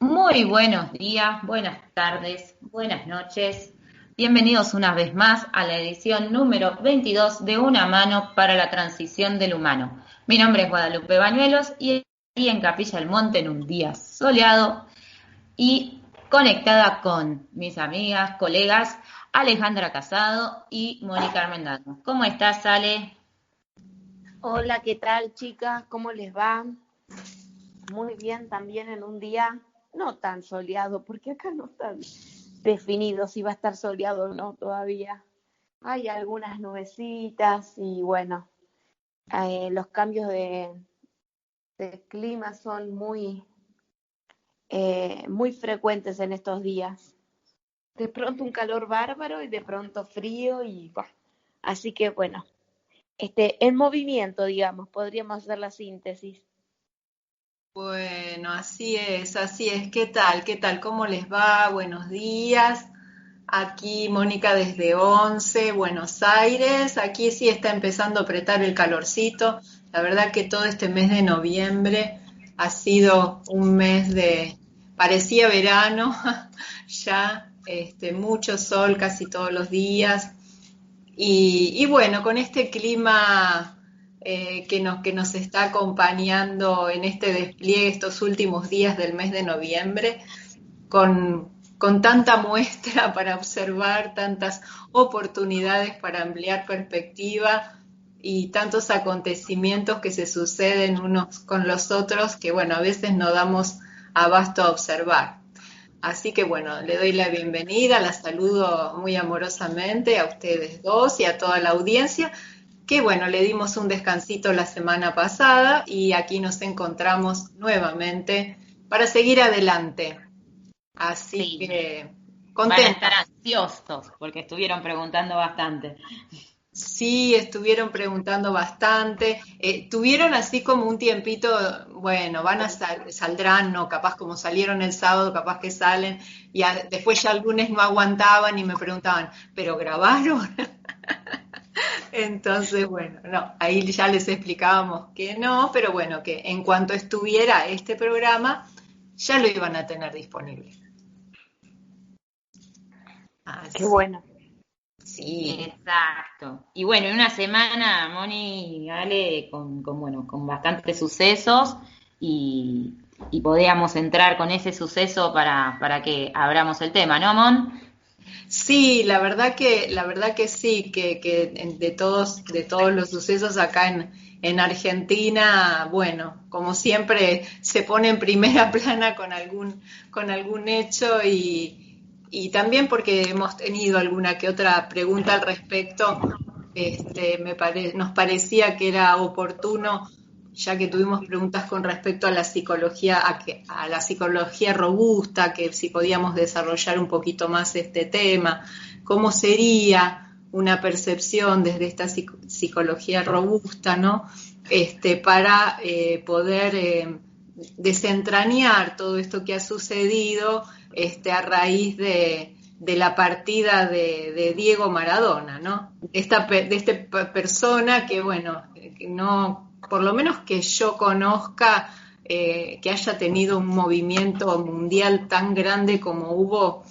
Muy buenos días, buenas tardes, buenas noches. Bienvenidos una vez más a la edición número 22 de Una mano para la transición del humano. Mi nombre es Guadalupe Bañuelos y aquí en Capilla del Monte en un día soleado y conectada con mis amigas, colegas Alejandra Casado y Mónica Armendano. ¿Cómo estás, Ale? Hola, ¿qué tal, chicas? ¿Cómo les va? Muy bien, también en un día no tan soleado, porque acá no está definido si va a estar soleado o no todavía. Hay algunas nubecitas y bueno, los cambios de clima son muy frecuentes en estos días. De pronto un calor bárbaro y de pronto frío y bah. Así que bueno, en movimiento, digamos, podríamos hacer la síntesis. Bueno, así es, así es. ¿Qué tal? ¿Qué tal? ¿Cómo les va? Buenos días. Aquí Mónica desde Once, Buenos Aires. Aquí sí está empezando a apretar el calorcito. La verdad que todo este mes de noviembre ha sido un mes parecía verano, ya, mucho sol casi todos los días. Y bueno, con este clima que nos está acompañando en este despliegue estos últimos días del mes de noviembre, con tanta muestra para observar, tantas oportunidades para ampliar perspectiva y tantos acontecimientos que se suceden unos con los otros que, bueno, a veces no damos abasto a observar. Así que bueno, le doy la bienvenida, la saludo muy amorosamente a ustedes dos y a toda la audiencia, que bueno, le dimos un descansito la semana pasada y aquí nos encontramos nuevamente para seguir adelante. Así Sí, que van a estar contenta. ansiosos porque estuvieron preguntando bastante. Sí, estuvieron preguntando bastante. Tuvieron así como un tiempito, bueno, saldrán, no, capaz como salieron el sábado, capaz que salen, y después ya el lunes no aguantaban y me preguntaban, ¿pero grabaron? Entonces, bueno, no, ahí ya les explicábamos que no, pero bueno, que en cuanto estuviera este programa, ya lo iban a tener disponible. Qué Así, bueno. sí. Exacto. Y bueno, en una semana, Moni y Ale, bueno, con bastantes sucesos y, y podíamos entrar con ese suceso para que abramos el tema, ¿no, Mon? Sí, la verdad que sí, que de todos los sucesos acá en Argentina, bueno, como siempre se pone en primera plana con algún hecho y también porque hemos tenido alguna que otra pregunta al respecto, nos parecía que era oportuno, ya que tuvimos preguntas con respecto a la psicología, a la psicología robusta, que si podíamos desarrollar un poquito más este tema, cómo sería una percepción desde esta psicología robusta, ¿no? Para poder desentrañar todo esto que ha sucedido a raíz de la partida de Diego Maradona, ¿no? De esta persona que, bueno, que no, por lo menos que yo conozca, que haya tenido un movimiento mundial tan grande como hubo,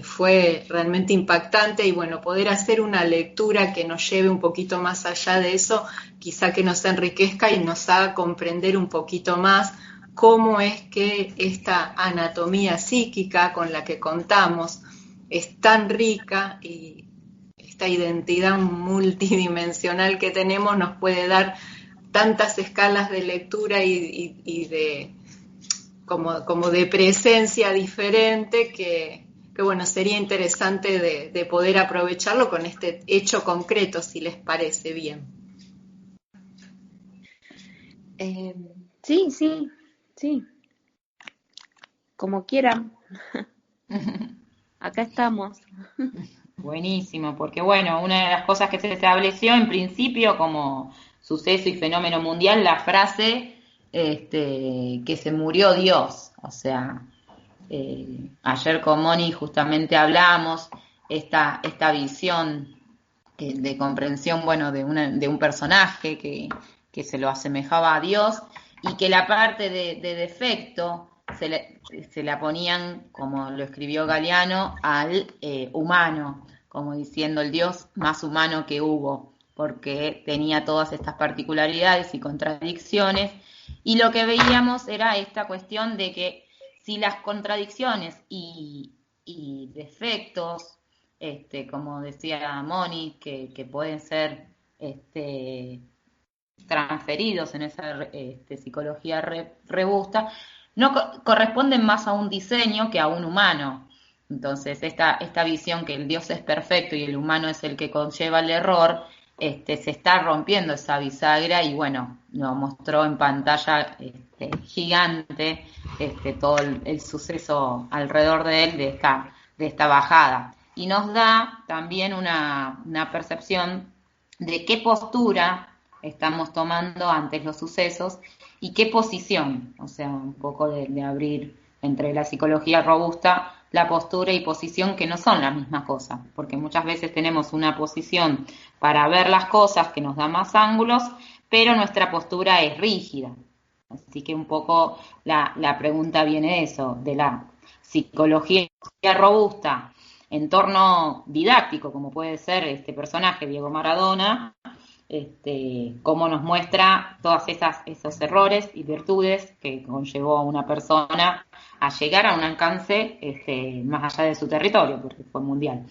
fue realmente impactante y bueno, poder hacer una lectura que nos lleve un poquito más allá de eso, quizá que nos enriquezca y nos haga comprender un poquito más cómo es que esta anatomía psíquica con la que contamos es tan rica y esta identidad multidimensional que tenemos nos puede dar tantas escalas de lectura y de como de presencia diferente que bueno, sería interesante de poder aprovecharlo con este hecho concreto, si les parece bien. Eh, sí, sí, sí, como quieran. Acá estamos. Buenísimo, porque bueno, una de las cosas que se estableció en principio como suceso y fenómeno mundial, la frase que se murió Dios. O sea, ayer con Moni justamente hablamos esta visión de comprensión, bueno, de un personaje que se lo asemejaba a Dios y que la parte de defecto se la ponían, como lo escribió Galeano, al humano, como diciendo el Dios más humano que hubo, porque tenía todas estas particularidades y contradicciones, y lo que veíamos era esta cuestión de que si las contradicciones y defectos, como decía Moni, que pueden ser transferidos en esa psicología robusta, no corresponden más a un diseño que a un humano. Entonces, esta visión que el Dios es perfecto y el humano es el que conlleva el error, se está rompiendo esa bisagra y bueno, nos mostró en pantalla gigante todo el suceso alrededor de él, de esta bajada. Y nos da también una percepción de qué postura estamos tomando ante los sucesos y qué posición, o sea, un poco de abrir entre la psicología robusta la postura y posición que no son la misma cosa, porque muchas veces tenemos una posición para ver las cosas que nos da más ángulos, pero nuestra postura es rígida. Así que un poco la pregunta viene de eso, de la psicología robusta en torno didáctico, como puede ser este personaje, Diego Maradona, cómo nos muestra todas esos errores y virtudes que conllevó a una persona a llegar a un alcance más allá de su territorio, porque fue mundial.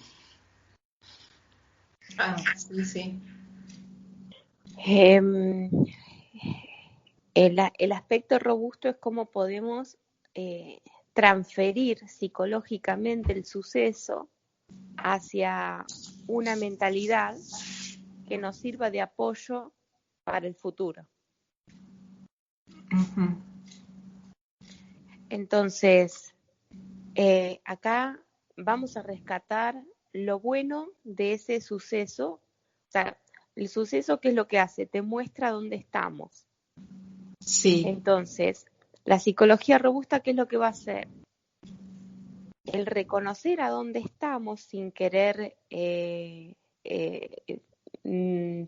Sí, sí. El aspecto robusto es cómo podemos transferir psicológicamente el suceso hacia una mentalidad que nos sirva de apoyo para el futuro. Uh-huh. Entonces, acá vamos a rescatar lo bueno de ese suceso. O sea, el suceso, ¿qué es lo que hace? Te muestra dónde estamos. Sí. Entonces, la psicología robusta, ¿qué es lo que va a hacer? El reconocer a dónde estamos sin querer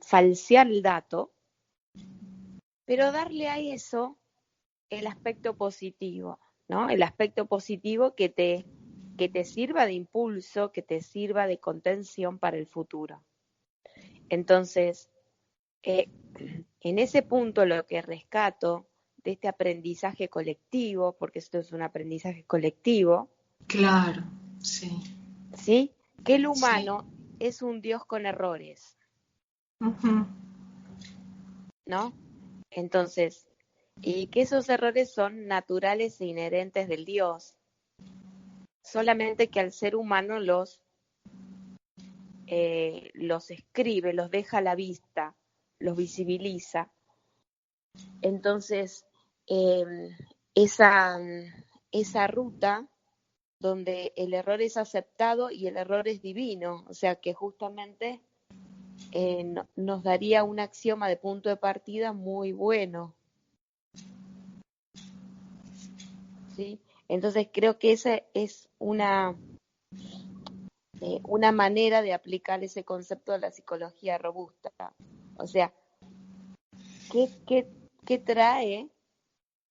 falsear el dato, pero darle a eso el aspecto positivo, ¿no? El aspecto positivo que te sirva de impulso, que te sirva de contención para el futuro. Entonces, en ese punto lo que rescato de este aprendizaje colectivo, porque esto es un aprendizaje colectivo. Claro, sí. ¿Sí? Que el humano es un Dios con errores. Uh-huh. ¿No? Entonces, y que esos errores son naturales e inherentes del Dios, solamente que al ser humano los escribe, los deja a la vista, los visibiliza. Entonces, esa ruta donde el error es aceptado y el error es divino, o sea que justamente nos daría un axioma de punto de partida muy bueno. ¿Sí? Entonces creo que esa es una manera de aplicar ese concepto de la psicología robusta. O sea, ¿qué trae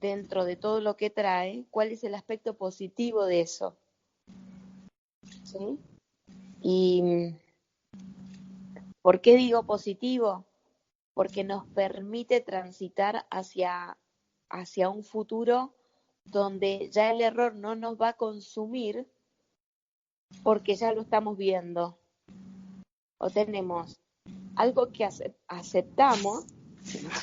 dentro de todo lo que trae? ¿Cuál es el aspecto positivo de eso? ¿Sí? Y ¿por qué digo positivo? Porque nos permite transitar hacia un futuro donde ya el error no nos va a consumir porque ya lo estamos viendo. O tenemos algo que aceptamos,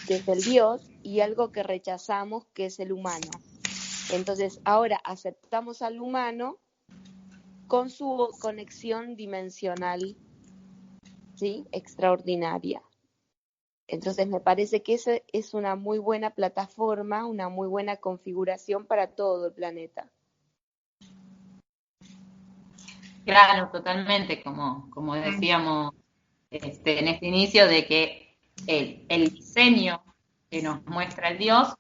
que es el Dios, y algo que rechazamos, que es el humano. Entonces, ahora aceptamos al humano con su conexión dimensional, ¿sí? Extraordinaria. Entonces, me parece que esa es una muy buena plataforma, una muy buena configuración para todo el planeta. Claro, totalmente, como decíamos en este inicio, de que el diseño que nos muestra el Dios,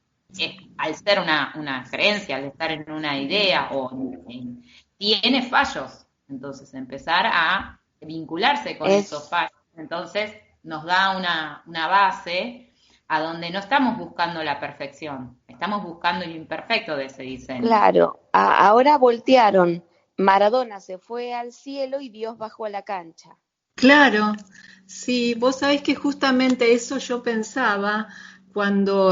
al ser una creencia, al estar en una idea, tiene fallos. Entonces, empezar a vincularse con esos fallos. Entonces, nos da una base a donde no estamos buscando la perfección, estamos buscando lo imperfecto de ese diseño. Claro, ahora voltearon. Maradona se fue al cielo y Dios bajó a la cancha. Claro, sí, vos sabés que justamente eso yo pensaba cuando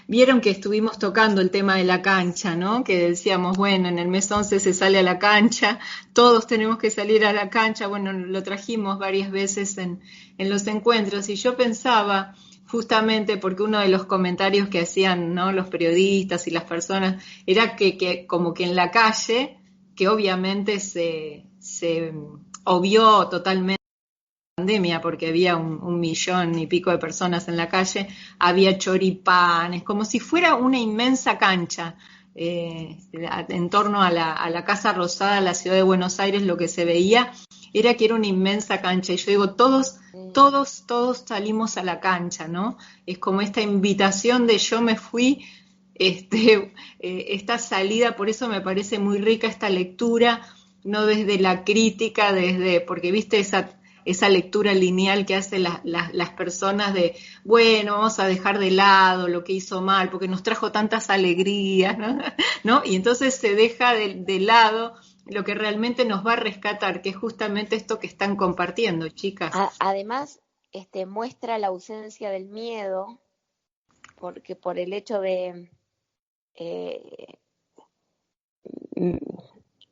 vieron que estuvimos tocando el tema de la cancha, ¿no? Que decíamos, bueno, en el mes 11 se sale a la cancha, todos tenemos que salir a la cancha, bueno, lo trajimos varias veces en los encuentros y yo pensaba justamente porque uno de los comentarios que hacían, ¿no? Los periodistas y las personas era que como que en la calle, que obviamente se obvió totalmente la pandemia porque había 1,000,000 y pico de personas en la calle, había choripanes, como si fuera una inmensa cancha. En torno a la Casa Rosada, la ciudad de Buenos Aires, lo que se veía era que era una inmensa cancha. Y yo digo, todos salimos a la cancha, ¿no? Es como esta invitación de yo me fui, esta salida, por eso me parece muy rica esta lectura, no desde la crítica, porque viste esa lectura lineal que hacen las personas de, bueno, vamos a dejar de lado lo que hizo mal, porque nos trajo tantas alegrías, ¿no? Y entonces se deja de lado lo que realmente nos va a rescatar, que es justamente esto que están compartiendo, chicas. Además, muestra la ausencia del miedo, porque por el hecho de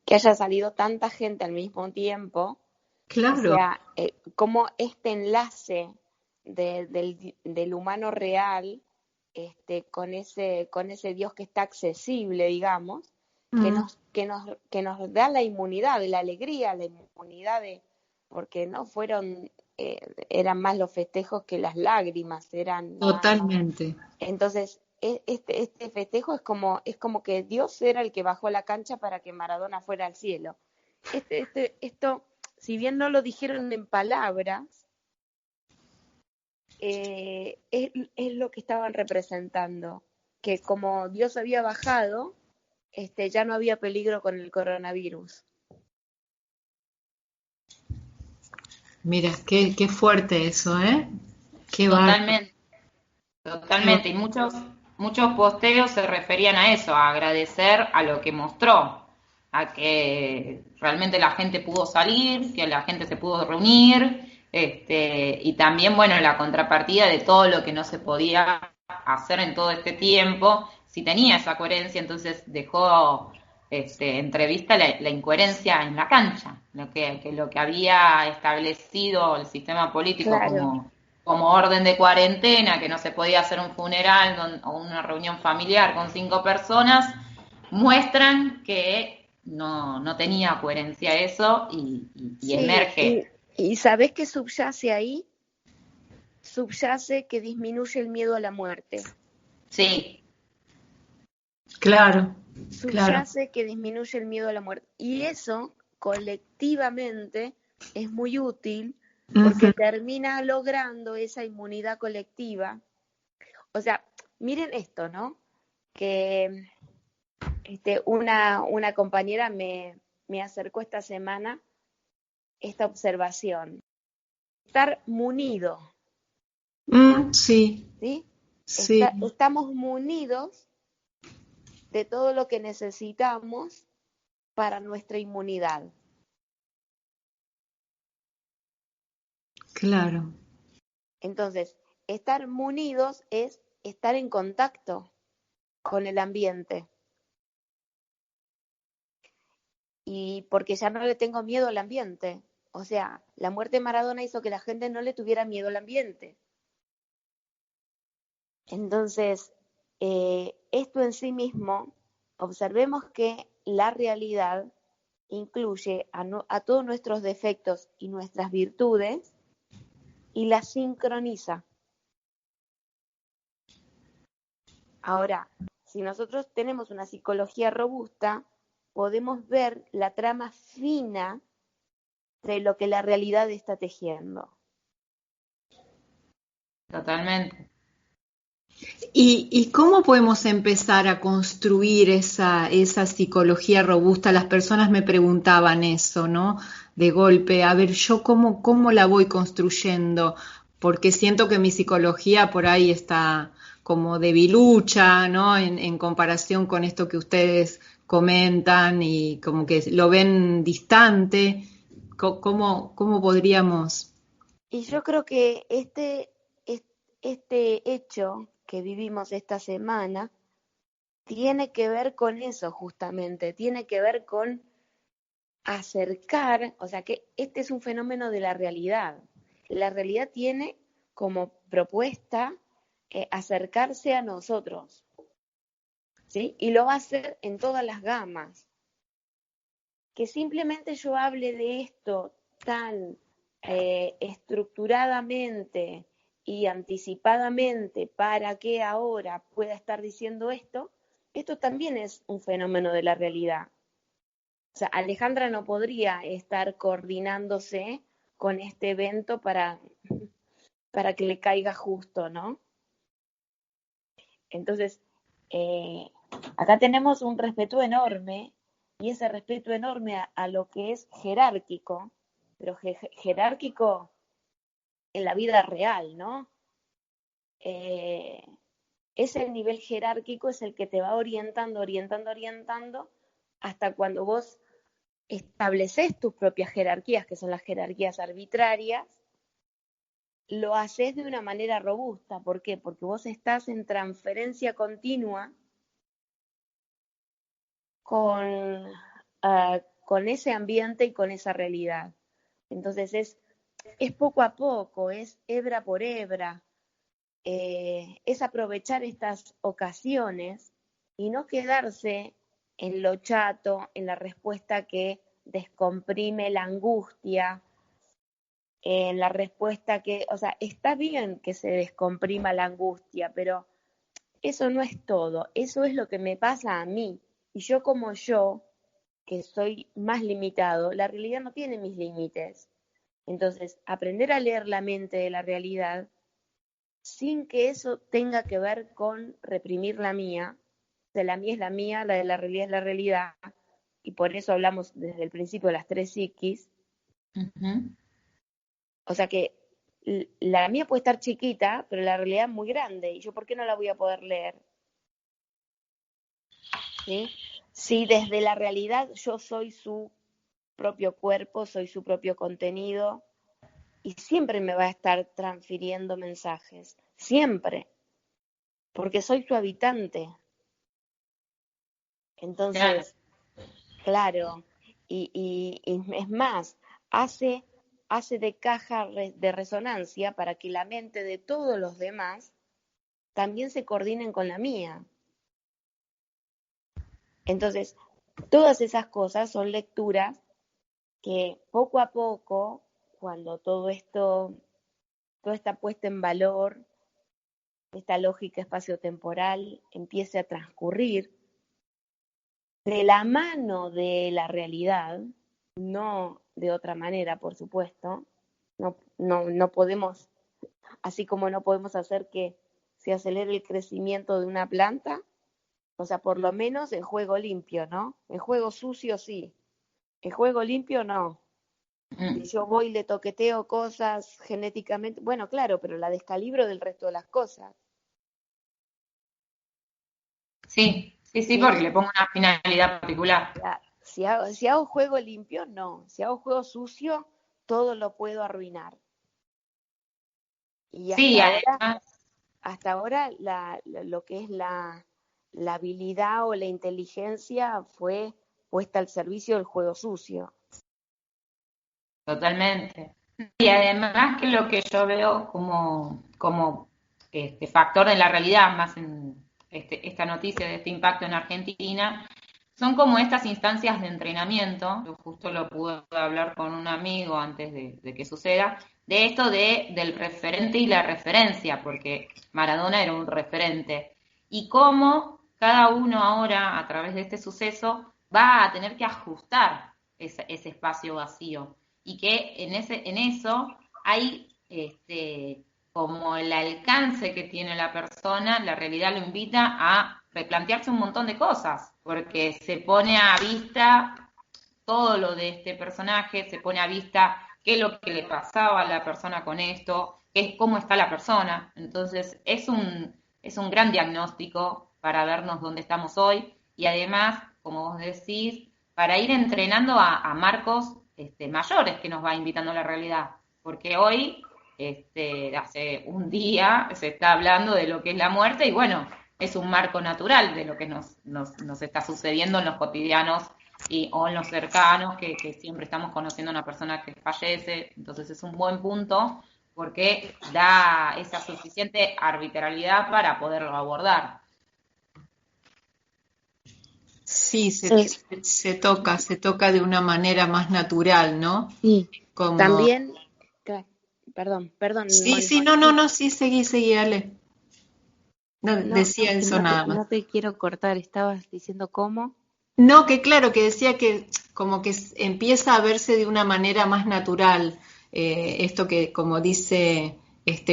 que haya salido tanta gente al mismo tiempo, claro. O sea, como este enlace del humano real con ese Dios que está accesible, digamos, que nos da la inmunidad, la alegría, la inmunidad porque no fueron, eran más los festejos que las lágrimas, eran. Totalmente. Entonces, este festejo es como que Dios era el que bajó la cancha para que Maradona fuera al cielo. Esto, si bien no lo dijeron en palabras, es lo que estaban representando, que como Dios había bajado, ya no había peligro con el coronavirus. Mira, qué fuerte eso, ¿eh? Qué Totalmente. Y muchos posteos se referían a eso, a agradecer a lo que mostró, a que realmente la gente pudo salir, que la gente se pudo reunir, y también, bueno, la contrapartida de todo lo que no se podía hacer en todo este tiempo, si tenía esa coherencia, entonces dejó entrevista la incoherencia en la cancha, lo que había establecido el sistema político Claro. como orden de cuarentena, que no se podía hacer un funeral o una reunión familiar con 5 personas, muestran que no tenía coherencia eso y Sí, emerge. ¿Y sabés qué subyace ahí? Subyace que disminuye el miedo a la muerte. Sí. Claro. Subyace que disminuye el miedo a la muerte. Y eso, colectivamente, es muy útil porque termina logrando esa inmunidad colectiva. O sea, miren esto, ¿no? Que una compañera me acercó esta semana esta observación. Estar munido. Sí. ¿Sí? Sí. Estamos munidos de todo lo que necesitamos para nuestra inmunidad. Claro. Entonces, estar munidos es estar en contacto con el ambiente. Y porque ya no le tengo miedo al ambiente. O sea, la muerte de Maradona hizo que la gente no le tuviera miedo al ambiente. Entonces, esto en sí mismo, observemos que la realidad incluye a todos nuestros defectos y nuestras virtudes y las sincroniza. Ahora, si nosotros tenemos una psicología robusta, podemos ver la trama fina de lo que la realidad está tejiendo. Totalmente. ¿Y cómo podemos empezar a construir esa psicología robusta? Las personas me preguntaban eso, ¿no? De golpe, a ver, yo cómo la voy construyendo, porque siento que mi psicología por ahí está como debilucha, ¿no? En comparación con esto que ustedes comentan y como que lo ven distante. ¿Cómo podríamos? Y yo creo que este hecho que vivimos esta semana tiene que ver con eso justamente, tiene que ver con acercar, o sea que este es un fenómeno de la realidad. La realidad tiene como propuesta acercarse a nosotros, ¿sí? Y lo va a hacer en todas las gamas. Que simplemente yo hable de esto tan estructuradamente y anticipadamente para que ahora pueda estar diciendo esto, esto también es un fenómeno de la realidad. O sea, Alejandra no podría estar coordinándose con este evento para que le caiga justo, ¿no? Entonces, eh, acá tenemos un respeto enorme y ese respeto enorme a lo que es jerárquico, pero jerárquico en la vida real, ¿no? Ese nivel jerárquico es el que te va orientando, orientando, orientando, hasta cuando vos estableces tus propias jerarquías, que son las jerarquías arbitrarias, lo haces de una manera robusta. ¿Por qué? Porque vos estás en transferencia continua con ese ambiente y con esa realidad. Entonces es poco a poco, es hebra por hebra, es aprovechar estas ocasiones y no quedarse en lo chato, en la respuesta que descomprime la angustia, en la respuesta que, o sea, está bien que se descomprima la angustia, pero eso no es todo, eso es lo que me pasa a mí. Y yo como yo, que soy más limitado, la realidad no tiene mis límites. Entonces, aprender a leer la mente de la realidad sin que eso tenga que ver con reprimir la mía. O sea, la mía es la mía, la de la realidad es la realidad, y por eso hablamos desde el principio de las tres psiquis. Ujú. O sea que la mía puede estar chiquita, pero la realidad es muy grande, y yo ¿por qué no la voy a poder leer? ¿Sí? Si desde la realidad yo soy su propio cuerpo, soy su propio contenido, y siempre me va a estar transfiriendo mensajes, siempre, porque soy su habitante. Claro. Entonces, claro, y es más, hace, hace de caja de resonancia para que la mente de todos los demás también se coordinen con la mía. Entonces, todas esas cosas son lecturas que poco a poco, cuando todo esto, toda esta puesta en valor, esta lógica espaciotemporal empiece a transcurrir de la mano de la realidad, no de otra manera, por supuesto. No podemos, así como no podemos hacer que se acelere el crecimiento de una planta, o sea, por lo menos en juego limpio, ¿no? En juego sucio sí, en juego limpio no. Si Mm. yo voy y le toqueteo cosas genéticamente, bueno, claro, pero la descalibro del resto de las cosas, Sí, sí, sí, ¿sí? porque le pongo una finalidad particular. Si hago juego limpio, no. Si hago juego sucio, todo lo puedo arruinar. Y Sí, además, hasta ahora lo que es la habilidad o la inteligencia fue puesta al servicio del juego sucio. totalmente. Y además que lo que yo veo como factor de la realidad, más en esta noticia de este impacto en Argentina, son como estas instancias de entrenamiento. Yo justo lo pude hablar con un amigo antes de que suceda, de esto del referente y la referencia, porque Maradona era un referente. Y cómo cada uno ahora, a través de este suceso, va a tener que ajustar ese espacio vacío y que en eso hay como el alcance que tiene la persona, la realidad lo invita a replantearse un montón de cosas, porque se pone a vista todo lo de este personaje, se pone a vista qué es lo que le pasaba a la persona con esto, cómo está la persona. Entonces, es un gran diagnóstico para vernos dónde estamos hoy y además, como vos decís, para ir entrenando a marcos mayores que nos va invitando la realidad. Porque hoy, hace un día, se está hablando de lo que es la muerte y bueno, es un marco natural de lo que nos está sucediendo en los cotidianos o en los cercanos, que siempre estamos conociendo a una persona que fallece. Entonces es un buen punto porque da esa suficiente arbitrariedad para poderlo abordar. Sí, se toca de una manera más natural, ¿no? Sí, Como, también, perdón, sí, Moni. sí, no, sí, seguí, Ale. No, No, decía que eso no te, nada más. no te quiero cortar, estabas diciendo cómo. No, que claro, que decía que como que empieza a verse de una manera más natural, esto que como dice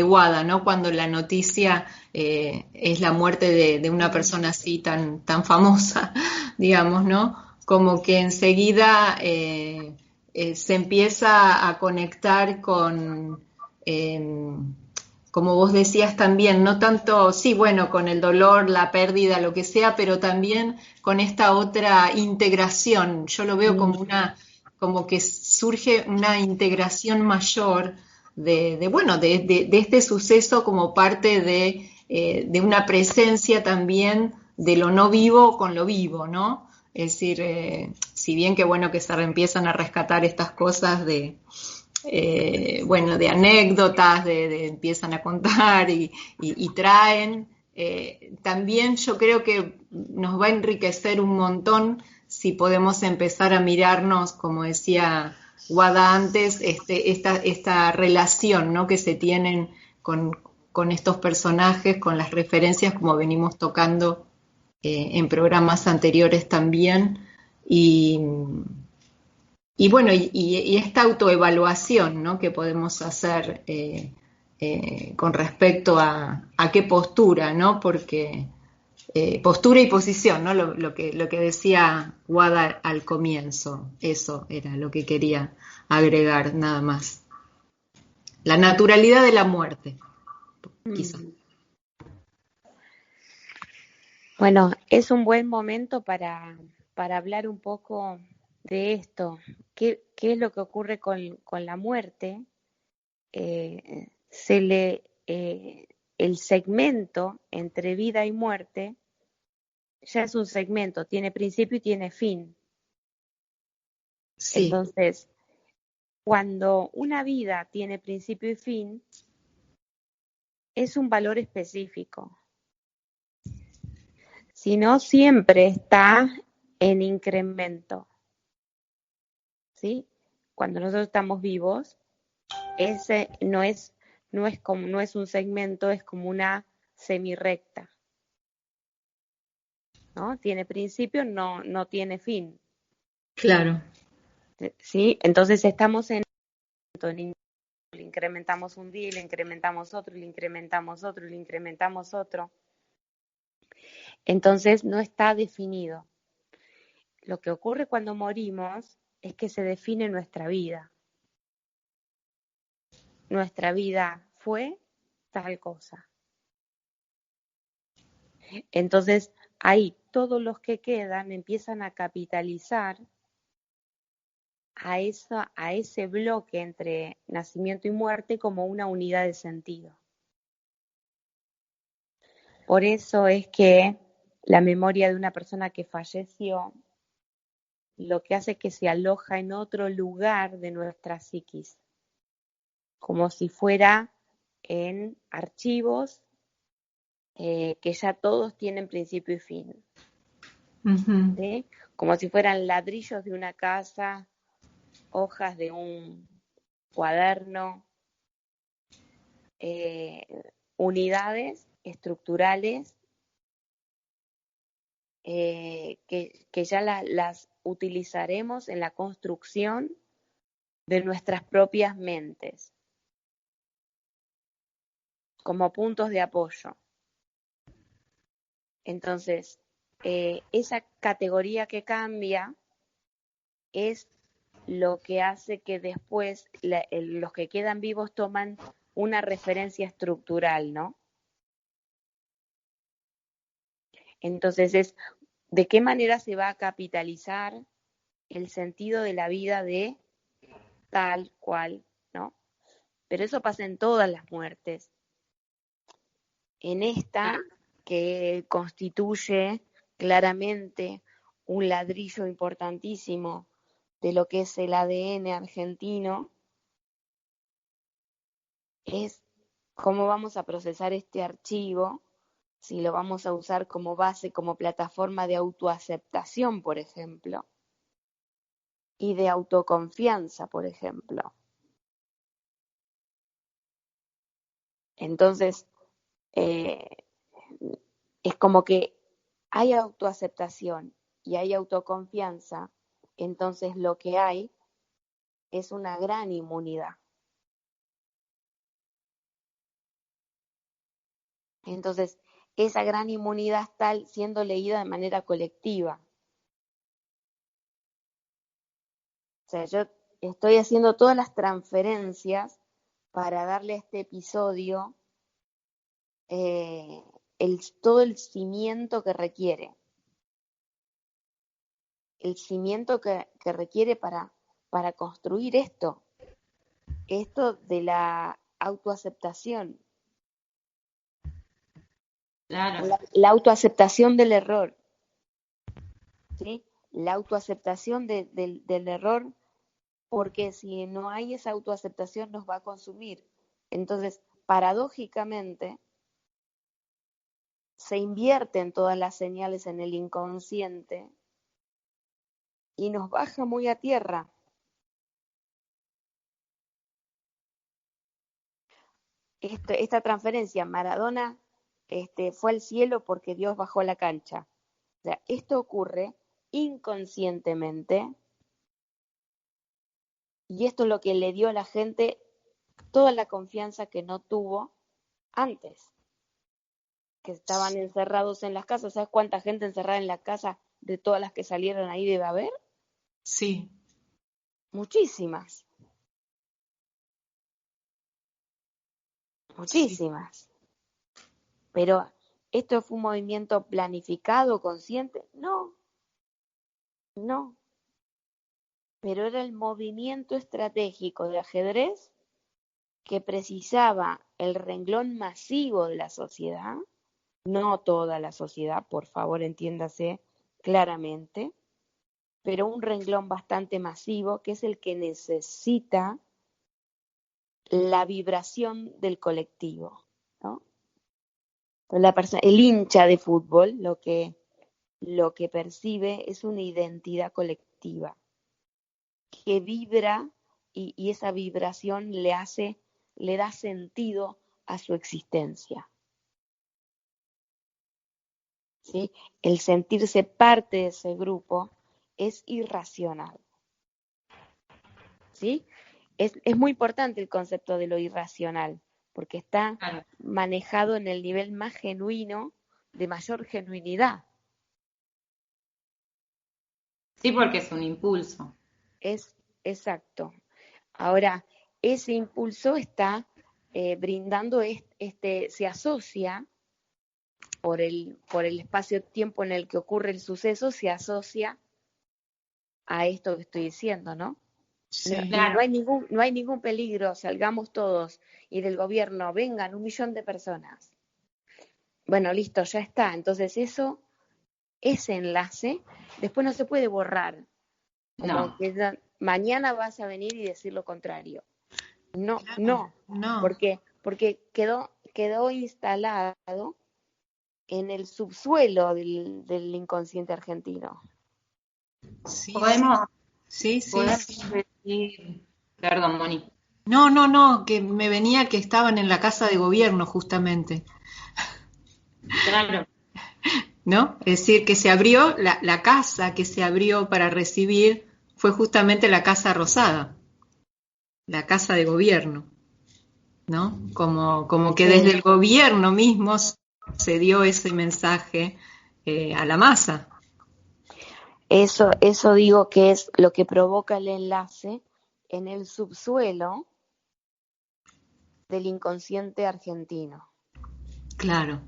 Wada, ¿no? Cuando la noticia es la muerte de una persona así tan famosa, digamos, ¿no? Como que enseguida se empieza a conectar con, como vos decías también, no tanto, sí, bueno, con el dolor, la pérdida, lo que sea, pero también con esta otra integración. Yo lo veo como como que surge una integración mayor bueno, de este suceso como parte de una presencia también de lo no vivo con lo vivo, ¿no? Es decir, si bien que bueno que se empiezan a rescatar estas cosas bueno, de anécdotas, empiezan a contar y traen. También yo creo que nos va a enriquecer un montón si podemos empezar a mirarnos, como decía Wada antes, esta relación, ¿no? Que se tienen con estos personajes, con las referencias, como venimos tocando en programas anteriores también. Y, y bueno, y esta autoevaluación, ¿no? Que podemos hacer con respecto a qué postura, ¿no? Porque postura y posición, ¿no? Lo que decía Wada al comienzo, eso era lo que quería agregar, nada más. La naturalidad de la muerte, quizás. Mm. Bueno, es un buen momento para hablar un poco de esto. ¿Qué es lo que ocurre con la muerte? Eh, se le, el segmento entre vida y muerte ya es un segmento, tiene principio y tiene fin. Sí. Entonces, cuando una vida tiene principio y fin, es un valor específico. Si no, siempre está en incremento. ¿Sí? Cuando nosotros estamos vivos, ese no es un segmento, es como una semirrecta, ¿no? Tiene principio, no tiene fin. Claro. ¿Sí? Entonces estamos le incrementamos un día, le incrementamos otro, le incrementamos otro, le incrementamos otro. Entonces no está definido. Lo que ocurre cuando morimos es que se define nuestra vida. Nuestra vida fue tal cosa. Entonces, ahí todos los que quedan empiezan a capitalizar a ese bloque entre nacimiento y muerte como una unidad de sentido. Por eso es que la memoria de una persona que falleció lo que hace es que se aloja en otro lugar de nuestra psiquis, como si fuera en archivos que ya todos tienen principio y fin. Uh-huh. ¿Sí? Como si fueran ladrillos de una casa, hojas de un cuaderno, unidades estructurales que ya las utilizaremos en la construcción de nuestras propias mentes como puntos de apoyo. Entonces, esa categoría que cambia es lo que hace que después los que quedan vivos toman una referencia estructural, ¿no? Entonces es de qué manera se va a capitalizar el sentido de la vida de tal cual, ¿no? Pero eso pasa en todas las muertes. En esta, que constituye claramente un ladrillo importantísimo de lo que es el ADN argentino, es cómo vamos a procesar este archivo, si lo vamos a usar como base, como plataforma de autoaceptación, por ejemplo, y de autoconfianza, por ejemplo. Entonces, es como que hay autoaceptación y hay autoconfianza, entonces lo que hay es una gran inmunidad. Entonces, esa gran inmunidad está siendo leída de manera colectiva. O sea, yo estoy haciendo todas las transferencias para darle a este episodio todo el cimiento que requiere. El cimiento que requiere para construir esto de la autoaceptación. Claro. La autoaceptación del error, ¿sí? La autoaceptación del error, porque si no hay esa autoaceptación nos va a consumir. Entonces, paradójicamente, se invierten todas las señales en el inconsciente y nos baja muy a tierra. Esta transferencia, Maradona fue al cielo porque Dios bajó la cancha. O sea, esto ocurre inconscientemente y esto es lo que le dio a la gente toda la confianza que no tuvo antes, que estaban encerrados en las casas. ¿Sabes cuánta gente encerrada en la casa de todas las que salieron ahí debe haber? Sí. Muchísimas. Muchísimas. Pero, ¿esto fue un movimiento planificado, consciente? No. Pero era el movimiento estratégico de ajedrez que precisaba el renglón masivo de la sociedad, no toda la sociedad, por favor entiéndase claramente, pero un renglón bastante masivo que es el que necesita la vibración del colectivo, ¿no? El hincha de fútbol lo que percibe es una identidad colectiva que vibra y esa vibración le da sentido a su existencia. ¿Sí? El sentirse parte de ese grupo es irracional. ¿Sí? Es muy importante el concepto de lo irracional, porque está manejado en el nivel más genuino, de mayor genuinidad. Sí, porque es un impulso. Es exacto. Ahora, ese impulso está brindando, se asocia por el espacio-tiempo en el que ocurre el suceso, se asocia a esto que estoy diciendo, ¿no? Sí. Claro. No hay ningún peligro, salgamos todos y del gobierno vengan 1 millón de personas. Bueno, listo, ya está. Entonces ese enlace después no se puede borrar. Como que mañana vas a venir y decir lo contrario. No, Claro, no. porque quedó instalado en el subsuelo del inconsciente argentino. Sí, Podemos decir, perdón, Moni. No, que me venía que estaban en la casa de gobierno justamente. Claro. ¿No? Es decir, que se abrió, la casa que se abrió para recibir fue justamente la Casa Rosada, la casa de gobierno, ¿no? Como que desde el gobierno mismo se dio ese mensaje a la masa. Eso digo que es lo que provoca el enlace en el subsuelo del inconsciente argentino. Claro.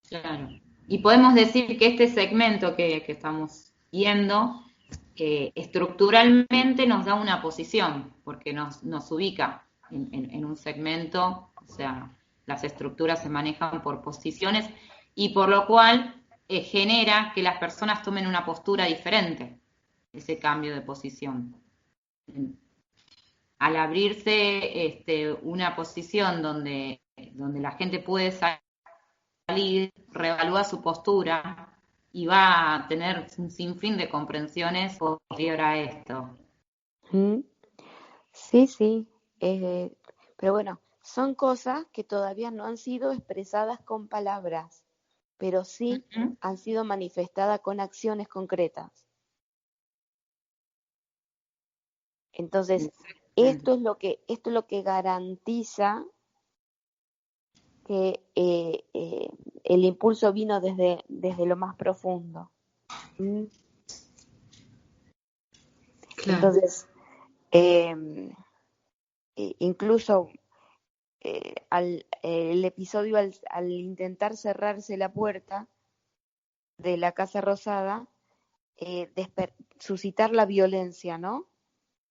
Claro. Y podemos decir que este segmento que estamos viendo, estructuralmente nos da una posición, porque nos ubica en un segmento, o sea, las estructuras se manejan por posiciones y por lo cual genera que las personas tomen una postura diferente, ese cambio de posición. Al abrirse una posición donde la gente puede salir, reevalúa su postura y va a tener un sinfín de comprensiones posterior a esto. ¿Mm? Sí, sí. Pero bueno, son cosas que todavía no han sido expresadas con palabras, pero sí Ujú. han sido manifestadas con acciones concretas. Entonces, Exactamente. esto es lo que garantiza que el impulso vino desde lo más profundo. ¿Mm? Claro. Entonces, incluso el episodio al intentar cerrarse la puerta de la Casa Rosada, suscitar la violencia, ¿no?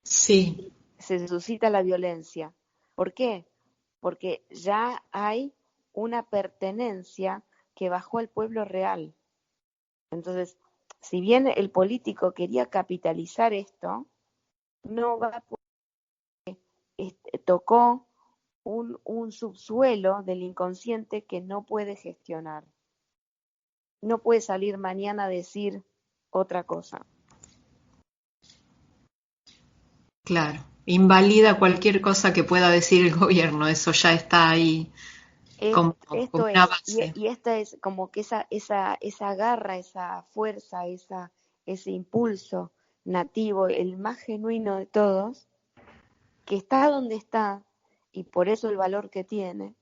Sí, Se suscita la violencia. ¿Por qué? Porque ya hay una pertenencia que bajó al pueblo real. Entonces, si bien el político quería capitalizar esto, no va a poder, tocó un subsuelo del inconsciente que no puede gestionar. No puede salir mañana a decir otra cosa. claro. Invalida cualquier cosa que pueda decir el gobierno, eso ya está ahí como Esto una es, base. y esta es como que esa garra, esa fuerza, ese impulso nativo, el más genuino de todos, que está donde está, y por eso el valor que tiene,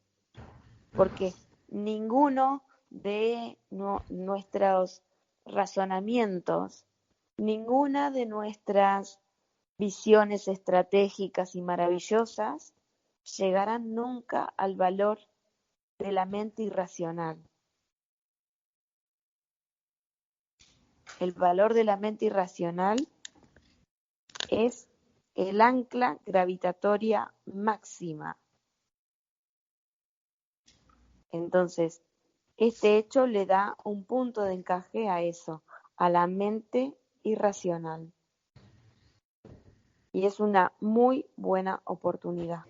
porque ninguno de nuestros razonamientos, ninguna de nuestras visiones estratégicas y maravillosas llegarán nunca al valor de la mente irracional. El valor de la mente irracional es el ancla gravitatoria máxima. Entonces, este hecho le da un punto de encaje a eso, a la mente irracional. Y es una muy buena oportunidad.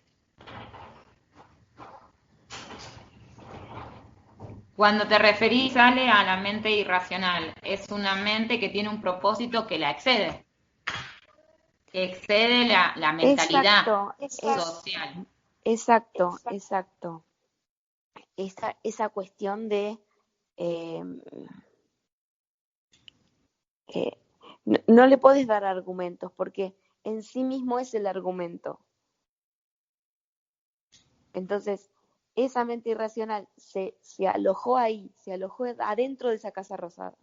Cuando te referís, Ale, a la mente irracional, es una mente que tiene un propósito que excede la mentalidad Exacto, social. exacto. Esa cuestión de eh, no le podés dar argumentos porque en sí mismo es el argumento. Entonces, esa mente irracional se alojó ahí, se alojó adentro de esa casa rosada.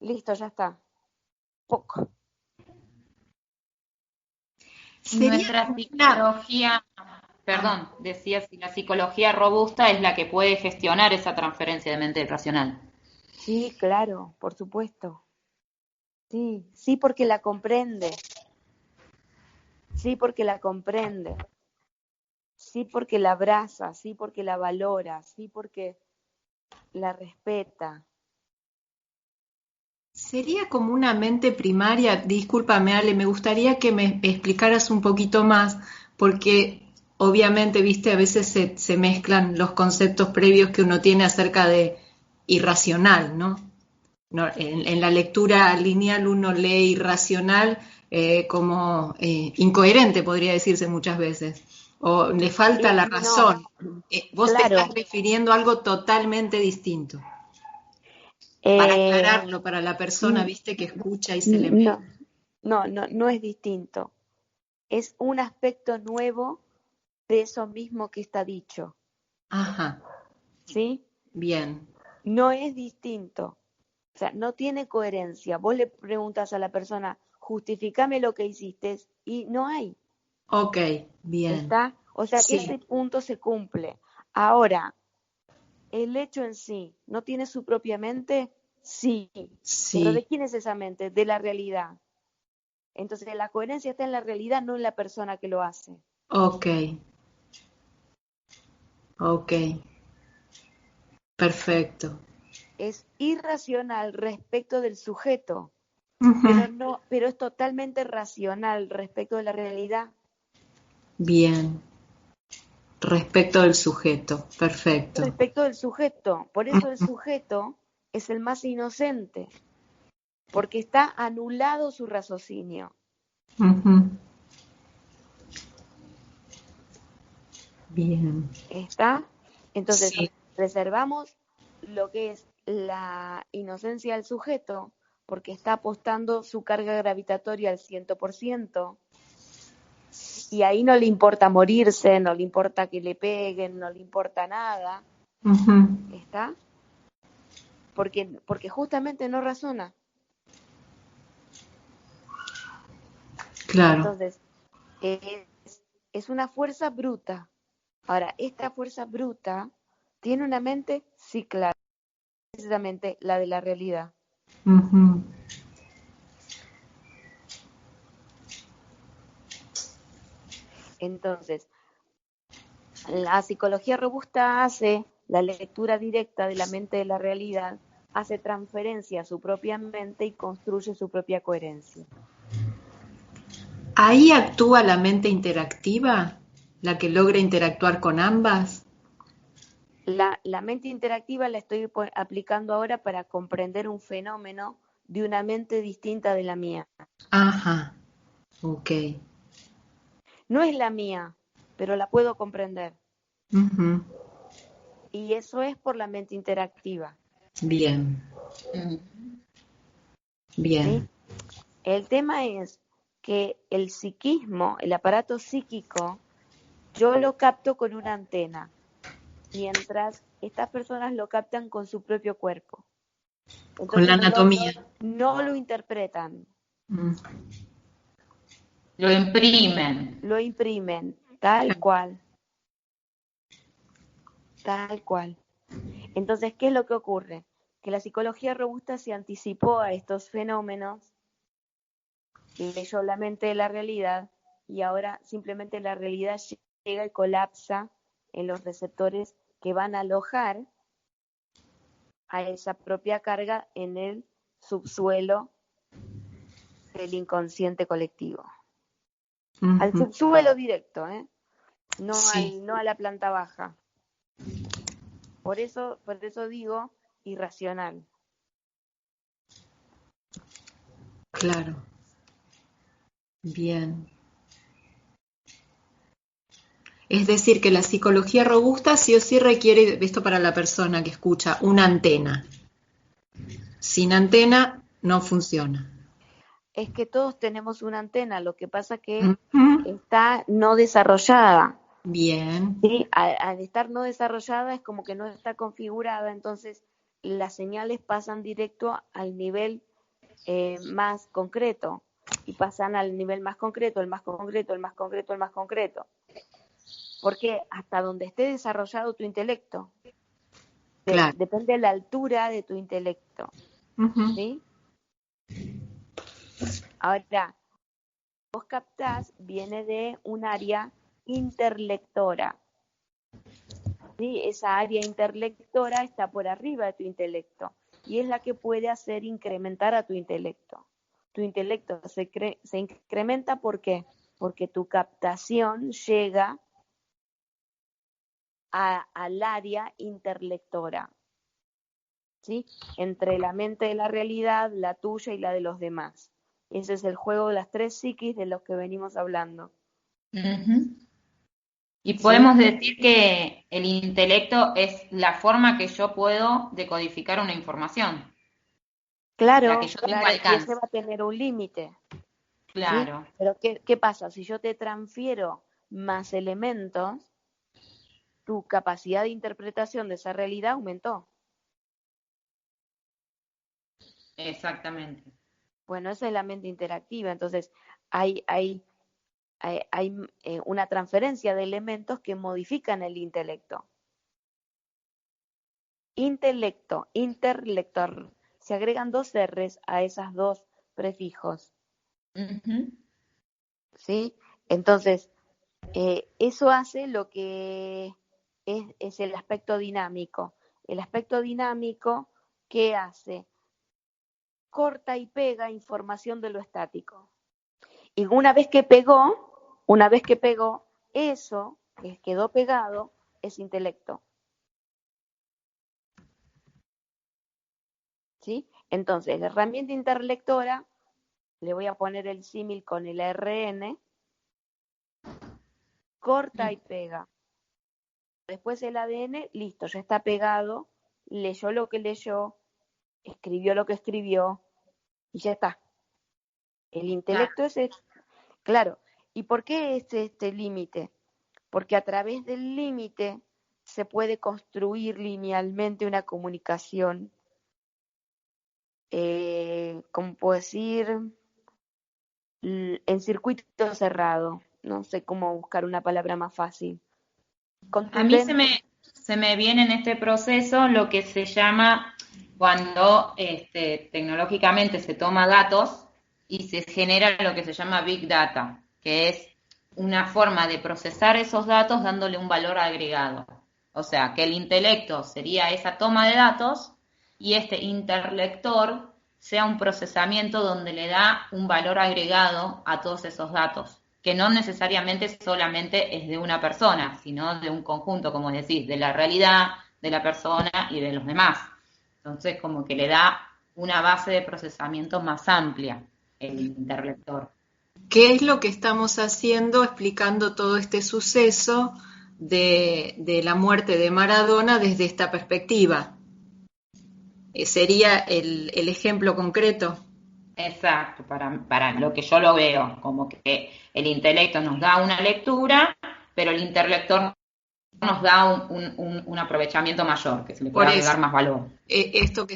Listo, ya está. Poco. Sería Nuestra como una... psicología, Ah, perdón, decía si la psicología robusta es la que puede gestionar esa transferencia de mente irracional. Sí, claro, por supuesto. Sí, sí porque la comprende. Sí porque la comprende. Sí porque la abraza, sí porque la valora, sí porque la respeta. sería como una mente primaria. Discúlpame, Ale, me gustaría que me explicaras un poquito más, porque obviamente, viste, a veces se mezclan los conceptos previos que uno tiene acerca de irracional, ¿no? No, en la lectura lineal uno lee irracional como incoherente, podría decirse muchas veces, o le falta la No, razón. Vos te estás claro. refiriendo a algo totalmente distinto. Para Eh, aclararlo para la persona, n- viste, que escucha y se le no, mezcla. no es distinto. Es un aspecto nuevo de eso mismo que está dicho, Ajá, ¿sí? bien, No es distinto. O sea, no tiene coherencia. Vos le preguntas a la persona, justifícame lo que hiciste, y no hay. Ok, bien. ¿Está? O sea que Sí, ese punto se cumple. Ahora, el hecho en sí, ¿no tiene su propia mente? Sí. Pero ¿de sí, quién es esa mente? De la realidad. Entonces la coherencia está en la realidad, no en la persona que lo hace. ok, ok, perfecto. Es irracional respecto del sujeto, Ujú, pero es totalmente racional respecto de la realidad. bien, respecto del sujeto, perfecto. Respecto del sujeto. Por eso el Ujú, sujeto es el más inocente, porque está anulado su raciocinio. ujú, bien, ¿Está? Entonces, sí. reservamos lo que es la inocencia del sujeto, porque está apostando su carga gravitatoria al 100%, y ahí no le importa morirse, no le importa que le peguen, no le importa nada, Ujú, ¿está? Porque justamente no razona. claro. Entonces, es una fuerza bruta. Ahora, esta fuerza bruta tiene una mente, sí, claro, precisamente la de la realidad. Ujú, Entonces, la psicología robusta hace la lectura directa de la mente de la realidad, hace transferencia a su propia mente y construye su propia coherencia. ahí actúa la mente interactiva, la que logra interactuar con ambas. La mente interactiva la estoy aplicando ahora para comprender un fenómeno de una mente distinta de la mía. Ajá, ok. No es la mía, pero la puedo comprender. Ujú, Y eso es por la mente interactiva. bien, Mm. ¿Sí? bien. El tema es que el psiquismo, el aparato psíquico, yo lo capto con una antena, mientras estas personas lo captan con su propio cuerpo. Con la Entonces anatomía. no lo interpretan, Mm, Lo imprimen. lo imprimen, claro. tal cual. Entonces, ¿qué es lo que ocurre? Que la psicología robusta se anticipó a estos fenómenos, leyó la mente de la realidad y ahora simplemente la realidad llega y colapsa en los receptores que van a alojar a esa propia carga en el subsuelo del inconsciente colectivo. Al Ujú, subsuelo directo, ¿eh? sí, No a la planta baja. Por eso digo irracional. claro. Bien. Es decir, que la psicología robusta sí o sí requiere, esto para la persona que escucha, una antena. Sin antena no funciona. Es que todos tenemos una antena, lo que pasa que Ujú, está no desarrollada. bien, ¿Sí? Al estar no desarrollada es como que no está configurada, entonces las señales pasan directo al nivel más concreto y pasan al nivel más concreto, el más concreto, el más concreto, el más concreto. Porque hasta donde esté desarrollado tu intelecto, claro. depende de la altura de tu intelecto, Ujú, ¿sí? Ahora, vos captás viene de un área interlectora, ¿sí? Esa área interlectora está por arriba de tu intelecto y es la que puede hacer incrementar a tu intelecto. Tu intelecto se incrementa ¿por qué? Porque tu captación llega al área interlectora, ¿sí? Entre la mente de la realidad, la tuya y la de los demás. Ese es el juego de las tres psiquis de los que venimos hablando, Ujú. Y ¿sí? podemos decir que el intelecto es la forma que yo puedo decodificar una información, la que Claro, yo tengo claro, y ese alcance. va a tener un límite, ¿sí? Claro, Pero ¿qué pasa? Si yo te transfiero más elementos, tu capacidad de interpretación de esa realidad aumentó. exactamente. Bueno, esa es la mente interactiva. Entonces, hay hay una transferencia de elementos que modifican el intelecto. Intelecto, interlector. Se agregan 2 R's a esas 2 prefijos. Ujú. ¿Sí? Entonces, eso hace lo que es el aspecto dinámico. El aspecto dinámico, ¿qué hace? Corta y pega información de lo estático. Y una vez que pegó, eso que quedó pegado es intelecto. ¿Sí? Entonces, la herramienta interlectora, le voy a poner el símil con el ARN, corta y pega. Después el ADN, listo, ya está pegado, leyó lo que leyó, escribió lo que escribió, y ya está. El intelecto es, claro. ¿Y por qué es este límite? Porque a través del límite se puede construir linealmente una comunicación, ¿cómo puedo decir? En circuito cerrado. No sé cómo buscar una palabra más fácil. A mí Contundente. se me viene en este proceso lo que se llama cuando tecnológicamente se toma datos y se genera lo que se llama Big Data, que es una forma de procesar esos datos dándole un valor agregado. O sea, que el intelecto sería esa toma de datos y este interlector sea un procesamiento donde le da un valor agregado a todos esos datos, que no necesariamente solamente es de una persona, sino de un conjunto, como decís, de la realidad, de la persona y de los demás. Entonces, como que le da una base de procesamiento más amplia el interlector. ¿Qué es lo que estamos haciendo explicando todo este suceso de la muerte de Maradona desde esta perspectiva? Sería el ejemplo concreto. Exacto, para lo que yo lo veo, como que el intelecto nos da una lectura, pero el interlector nos da un aprovechamiento mayor, que se le puede Por eso, agregar más valor. esto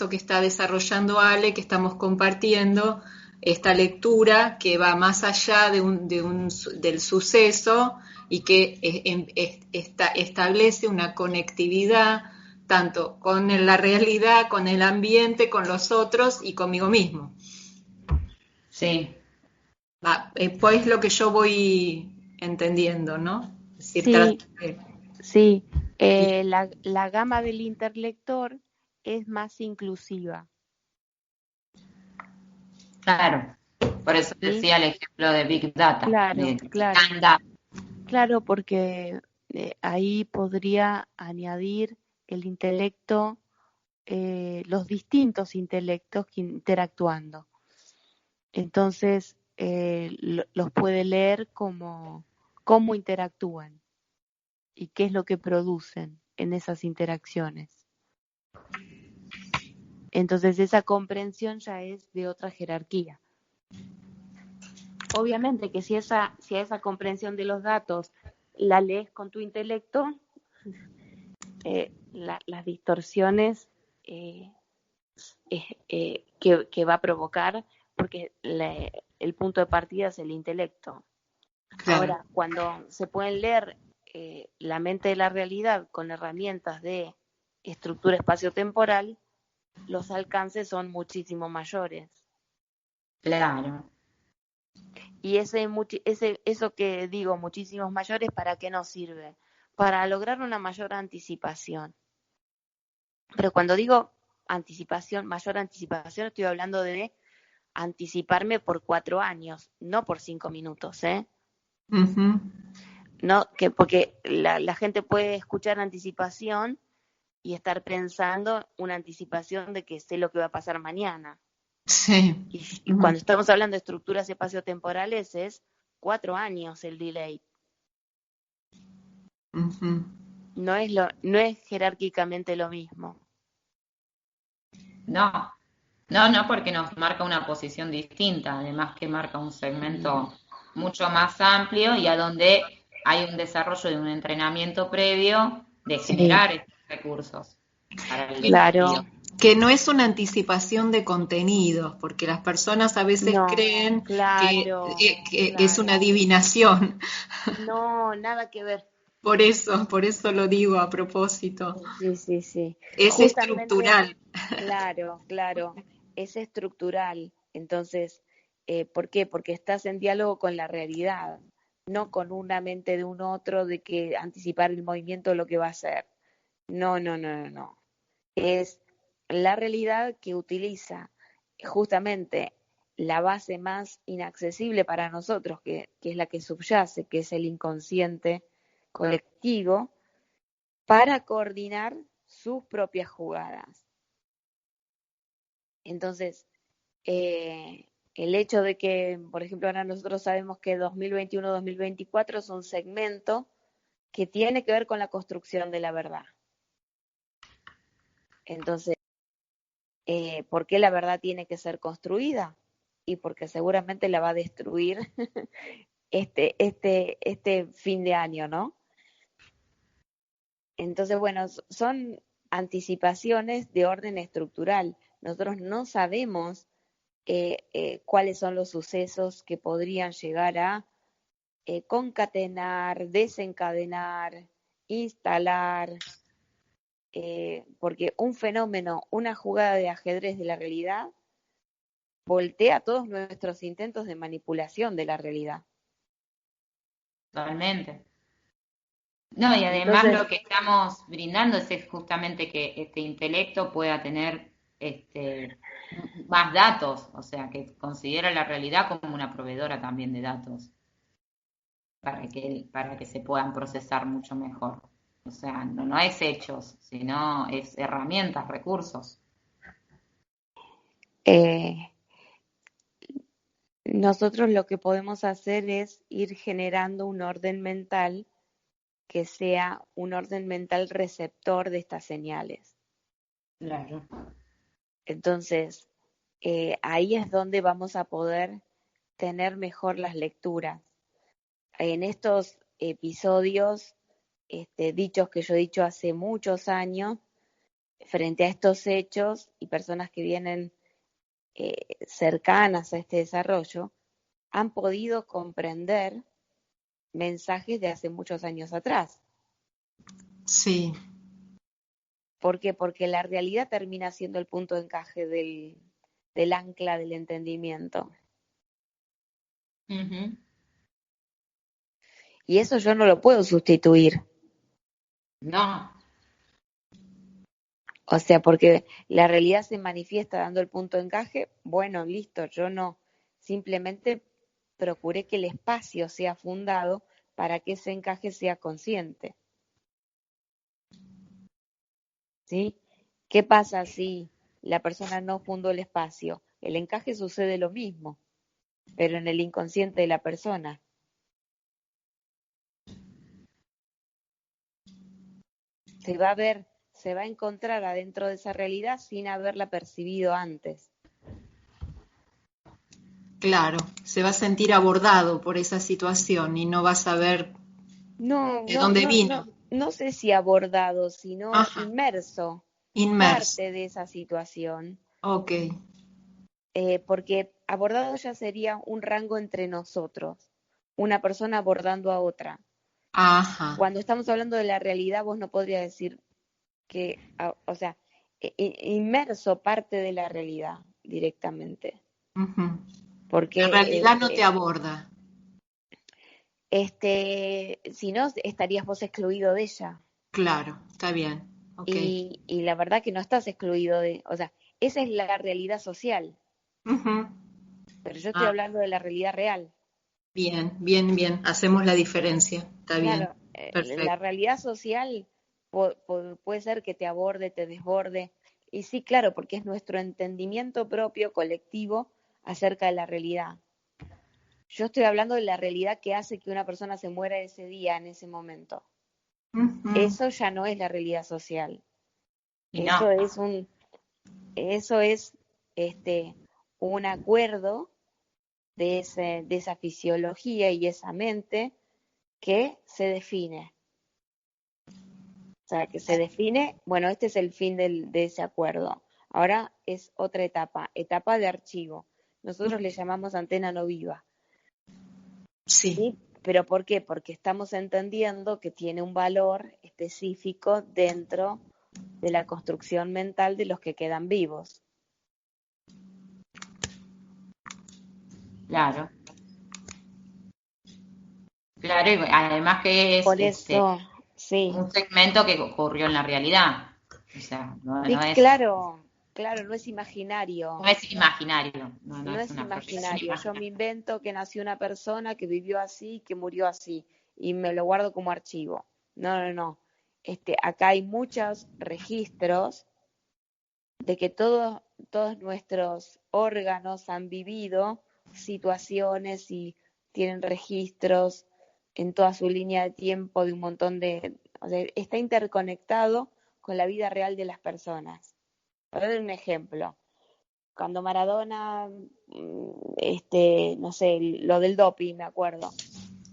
que está desarrollando Ale, que estamos compartiendo, esta lectura que va más allá del suceso y que establece una conectividad tanto con la realidad, con el ambiente, con los otros y conmigo mismo. Sí, Pues lo que yo voy entendiendo, ¿no? Es decir, Sí, de- sí. La gama del interlector es más inclusiva. claro. Por eso ¿Sí? decía el ejemplo de Big Data, Claro, de claro. Gran Data. Claro, porque ahí podría añadir el intelecto, los distintos intelectos que interactuando. Entonces, los puede leer como cómo interactúan y qué es lo que producen en esas interacciones. Entonces, esa comprensión ya es de otra jerarquía. Obviamente que si a esa comprensión de los datos la lees con tu intelecto, las distorsiones que va a provocar, porque el punto de partida es el intelecto. Claro. Ahora, cuando se pueden leer la mente de la realidad con herramientas de estructura espacio-temporal, los alcances son muchísimo mayores. Claro. Y eso que digo, muchísimos mayores, ¿para qué nos sirve? Para lograr una mayor anticipación. Pero cuando digo anticipación, mayor anticipación, estoy hablando de anticiparme por 4 años, no por 5 minutos, ¿eh? Uh-huh. No, porque la gente puede escuchar anticipación y estar pensando una anticipación de que sé lo que va a pasar mañana. Sí. Y cuando estamos hablando de estructuras espaciotemporales es 4 años el delay. Uh-huh. No es jerárquicamente lo mismo. No, no, porque nos marca una posición distinta, además que marca un segmento mucho más amplio y a donde hay un desarrollo de un entrenamiento previo de Sí, generar estos recursos para el claro. desafío. Que no es una anticipación de contenidos, porque las personas a veces No, creen claro, que es una claro. adivinación. No, nada que ver. Por eso lo digo a propósito. Sí, sí, sí. Es Justamente, estructural. claro, claro, es estructural. Entonces, ¿por qué? Porque estás en diálogo con la realidad, no con una mente de un otro de que anticipar el movimiento de lo que va a ser. No, no, no, no, no. Es la realidad que utiliza justamente la base más inaccesible para nosotros, que es la que subyace, que es el inconsciente colectivo, para coordinar sus propias jugadas. Entonces, el hecho de que, por ejemplo, ahora nosotros sabemos que 2021-2024 es un segmento que tiene que ver con la construcción de la verdad. Entonces, ¿por qué la verdad tiene que ser construida? Y porque seguramente la va a destruir este fin de año, ¿no? Entonces, bueno, son anticipaciones de orden estructural. Nosotros no sabemos cuáles son los sucesos que podrían llegar a concatenar, desencadenar, instalar, porque un fenómeno, una jugada de ajedrez de la realidad, voltea todos nuestros intentos de manipulación de la realidad. Totalmente. No, y además Entonces, lo que estamos brindando es justamente que este intelecto pueda tener más datos, o sea, que considera la realidad como una proveedora también de datos para que se puedan procesar mucho mejor. O sea, no es hechos, sino es herramientas, recursos. eh, nosotros lo que podemos hacer es ir generando un orden mental que sea un orden mental receptor de estas señales. Claro. Entonces, ahí es donde vamos a poder tener mejor las lecturas. En estos episodios, dichos que yo he dicho hace muchos años, frente a estos hechos y personas que vienen cercanas a este desarrollo, han podido comprender mensajes de hace muchos años atrás. Sí, ¿Por qué? Porque la realidad termina siendo el punto de encaje del ancla del entendimiento. Ujú. Y eso yo no lo puedo sustituir. No, O sea, porque la realidad se manifiesta dando el punto de encaje, bueno, listo, yo no. Simplemente procuré que el espacio sea fundado para que ese encaje sea consciente. ¿Sí? ¿Qué pasa si la persona no fundó el espacio? El encaje sucede lo mismo, pero en el inconsciente de la persona. Se va a encontrar adentro de esa realidad sin haberla percibido antes. claro. Se va a sentir abordado por esa situación y no va a saber No, de no, dónde no, no, vino. no sé si abordado, sino Ajá, inmerso, inmerso. parte de esa situación, Ok, porque abordado ya sería un rango entre nosotros, una persona abordando a otra. ajá. Cuando estamos hablando de la realidad, vos no podrías decir que, o sea, inmerso parte de la realidad directamente, Ujú. La porque realidad no te aborda. si no, estarías vos excluido de ella. Claro, está bien. Ok. Y la verdad que no estás excluido o sea, esa es la realidad social, Ujú. pero yo estoy Ah, hablando de la realidad real. bien, bien, bien. Hacemos la diferencia. Está bien. Claro, la Perfecto. realidad social puede ser que te aborde, te desborde, y sí, claro, porque es nuestro entendimiento propio, colectivo, acerca de la realidad. Yo estoy hablando de la realidad que hace que una persona se muera ese día, en ese momento. Ujú. Eso ya no es la realidad social. y Eso no. es eso es este, un acuerdo de esa fisiología y esa mente que se define. O sea, que se define, bueno, este es el fin de ese acuerdo. Ahora es otra etapa de archivo. Nosotros le llamamos antena no viva. Sí, ¿Sí? ¿Pero por qué? Porque estamos entendiendo que tiene un valor específico dentro de la construcción mental de los que quedan vivos. Claro, claro, y además que es Por eso, sí. un segmento que ocurrió en la realidad. O sea, Sí, claro, no es no imaginario. es imaginario, no No es es una proyección imaginario. Yo me imaginaria. invento que nació una persona que vivió así, que murió así, y me lo guardo como archivo. No. Acá hay muchos registros de que todos nuestros órganos han vivido situaciones y tienen registros en toda su línea de tiempo de un montón o sea, está interconectado con la vida real de las personas. Para dar un ejemplo, cuando Maradona, no sé, lo del doping, me acuerdo.